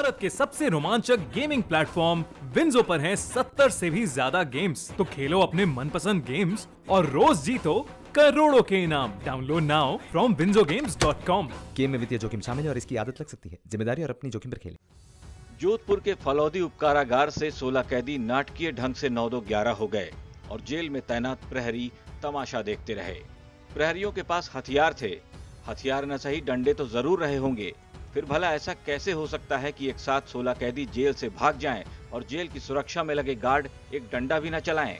भारत के सबसे रोमांचक गेमिंग प्लेटफॉर्म विंजो पर हैं 70 से भी ज्यादा गेम्स। तो खेलो अपने मनपसंद गेम्स और रोज जीतो करोड़ों के इनाम। Download now from winzogames.com। Game में वित्तीय जोखिम शामिल है और इसकी आदत लग सकती है। जिम्मेदारी और अपनी जोखिम पर खेलें। जोधपुर के फलौदी उपकारागार से 16 कैदी नाटकीय ढंग से 9-11 हो गए और जेल में तैनात प्रहरी तमाशा देखते रहे। प्रहरियों के पास हथियार थे। हथियार न सही डंडे तो जरूर रहे होंगे। फिर भला ऐसा कैसे हो सकता है कि एक साथ 16 कैदी जेल से भाग जाएं और जेल की सुरक्षा में लगे गार्ड एक डंडा भी न चलाएं?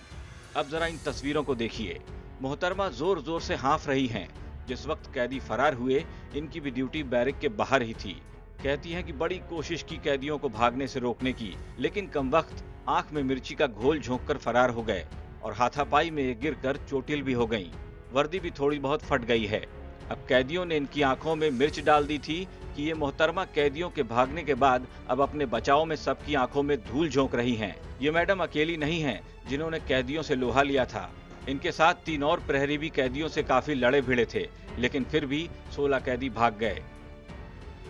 अब जरा इन तस्वीरों को देखिए। मोहतरमा जोर जोर से हाँफ रही हैं। जिस वक्त कैदी फरार हुए, इनकी भी ड्यूटी बैरिक के बाहर ही थी। कहती हैं कि बड़ी कोशिश की कैदियों को भागने से रोकने की, लेकिन कमबख्त आंख में मिर्ची का घोल झोंककर फरार हो गए और हाथापाई में ये गिरकर चोटिल भी हो गईं। वर्दी भी थोड़ी बहुत फट गई है। अब कैदियों ने इनकी आंखों में मिर्च डाल दी थी कि ये मोहतरमा कैदियों के भागने के बाद अब अपने बचाव में सबकी आंखों में धूल झोंक रही हैं। ये मैडम अकेली नहीं हैं जिन्होंने कैदियों से लोहा लिया था। इनके साथ 3 और प्रहरी भी कैदियों से काफी लड़े भिड़े थे, लेकिन फिर भी 16 कैदी भाग गए।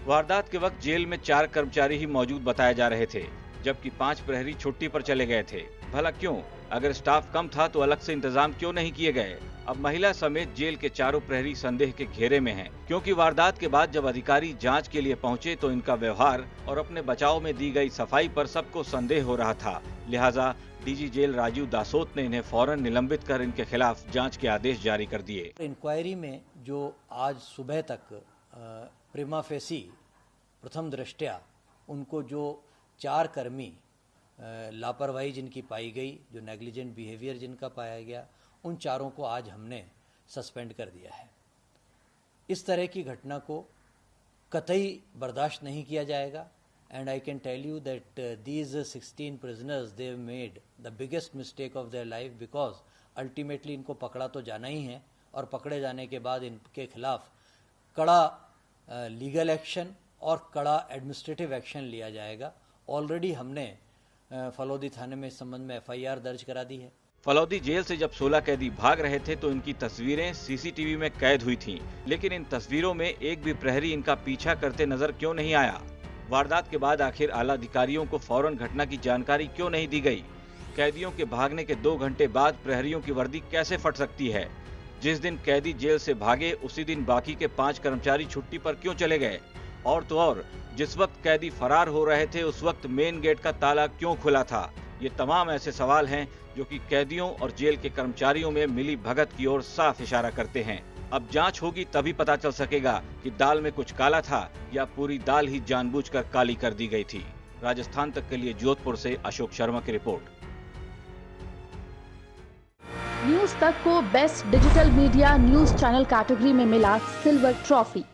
वारदात के वक्त जेल में 4 कर्मचारी ही मौजूद बताए जा रहे थे, जबकि 5 प्रहरी छुट्टी पर चले गए थे। भला क्यों? अगर स्टाफ कम था तो अलग से इंतजाम क्यों नहीं किए गए? अब महिला समेत जेल के चारों प्रहरी संदेह के घेरे में हैं, क्योंकि वारदात के बाद जब अधिकारी जांच के लिए पहुंचे तो इनका व्यवहार और अपने बचाव में दी गई सफाई पर सबको संदेह हो रहा था। लिहाजा डीजी जेल राजीव दासोत ने इन्हें फौरन निलंबित कर इनके खिलाफ जांच के आदेश जारी कर दिए। इंक्वायरी में जो आज सुबह तक प्रिमा फेसी प्रथम दृष्टया उनको जो 4 कर्मी लापरवाही जिनकी पाई गई, जो नेग्लिजेंट बिहेवियर जिनका पाया गया, उन चारों को आज हमने सस्पेंड कर दिया है। इस तरह की घटना को कतई बर्दाश्त नहीं किया जाएगा। And I can tell you that these 16 prisoners they have made the biggest mistake of their life because ultimately इनको पकड़ा तो जाना ही है और पकड़े जाने के बाद इनके खिलाफ कड़ा लीगल एक्शन और कड़ा एडमिनिस्ट्रेटिव एक्शन लिया जाएगा। ऑलरेडी हमने फलौदी थाने में इस संबंध में FIR दर्ज करा दी है। फलौदी जेल से जब 16 कैदी भाग रहे थे तो इनकी तस्वीरें CCTV में कैद हुई थीं, लेकिन इन तस्वीरों में एक भी प्रहरी इनका पीछा करते नजर क्यों नहीं आया? वारदात के बाद आखिर आला अधिकारियों को फौरन घटना की जानकारी क्यों नहीं दी गई? कैदियों के भागने के 2 घंटे बाद प्रहरियों की वर्दी कैसे फट सकती है? जिस दिन कैदी जेल से भागे उसी दिन बाकी के 5 कर्मचारी छुट्टी पर क्यों चले गए? और तो और, जिस वक्त कैदी फरार हो रहे थे उस वक्त मेन गेट का ताला क्यों खुला था? ये तमाम ऐसे सवाल हैं जो कि कैदियों और जेल के कर्मचारियों में मिली भगत की ओर साफ इशारा करते हैं। अब जांच होगी तभी पता चल सकेगा कि दाल में कुछ काला था या पूरी दाल ही जानबूझकर काली कर दी गई थी। राजस्थान तक के लिए जोधपुर से अशोक शर्मा की रिपोर्ट। न्यूज तक को best digital media news channel category में मिला सिल्वर ट्रॉफी।